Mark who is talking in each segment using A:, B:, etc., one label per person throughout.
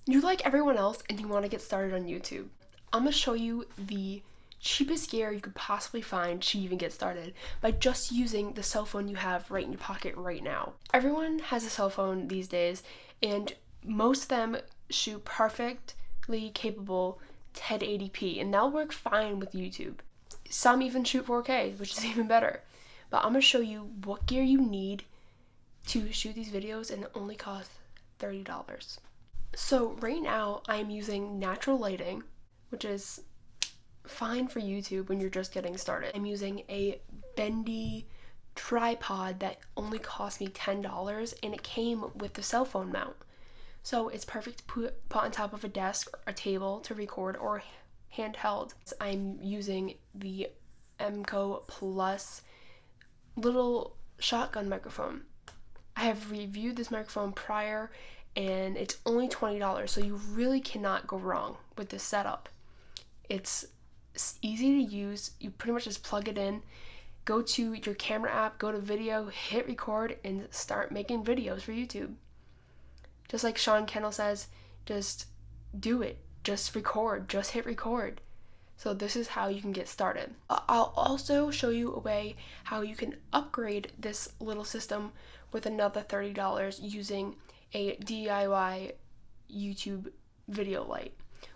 A: You like everyone else and you want to get started on YouTube. I'm going to show you the cheapest gear you could possibly find to even get started by just using the cell phone you have right in your pocket right now. Everyone has a cell phone these days, and most of them shoot perfectly capable 1080p, and that'll work fine with YouTube. Some even shoot 4K, which is even better. But I'm going to show you what gear you need to shoot these videos, and it only costs $30. So right now I'm using natural lighting, which is fine for YouTube when you're just getting started. I'm using a bendy tripod that only cost me $10, and it came with the cell phone mount. So it's perfect to put on top of a desk or a table to record, or handheld. I'm using the MCO Plus little shotgun microphone. I have reviewed this microphone prior, and it's only $20, so you really cannot go wrong with this setup. It's easy to use. You pretty much just plug it in, go to your camera app, go to video, hit record, and start making videos for YouTube. Just like Sean Kendall says, just do it. Just record. Just hit record. So this is how you can get started. I'll also show you a way how you can upgrade this little system with another $30 using a DIY YouTube video light,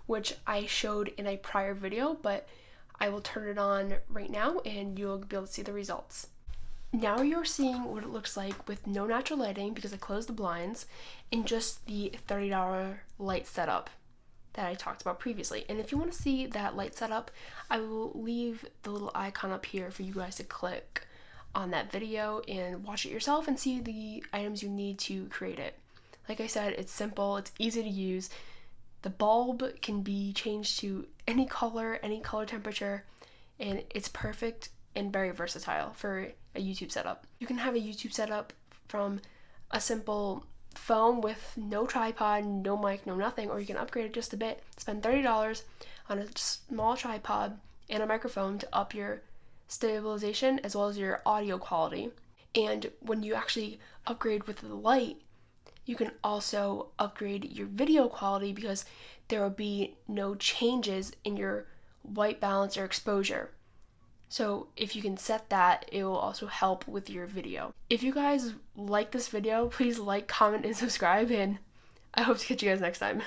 A: which I showed in a prior video, but I will turn it on right now and you'll be able to see the results. Now you're seeing what it looks like with no natural lighting because I closed the blinds, and just the $30 light setup that I talked about previously. And if you want to see that light setup, I will leave the little icon up here for you guys to click on that video and watch it yourself and see the items you need to create it. Like I said, it's simple, it's easy to use. The bulb can be changed to any color temperature, and it's perfect and very versatile for a YouTube setup. You can have a YouTube setup from a simple phone with no tripod, no mic, no nothing, or you can upgrade it just a bit, spend $30 on a small tripod and a microphone to up your stabilization as well as your audio quality. And when you actually upgrade with the light, you can also upgrade your video quality because there will be no changes in your white balance or exposure. So if you can set that, it will also help with your video. If you guys like this video, please like, comment, and subscribe, and I hope to catch you guys next time.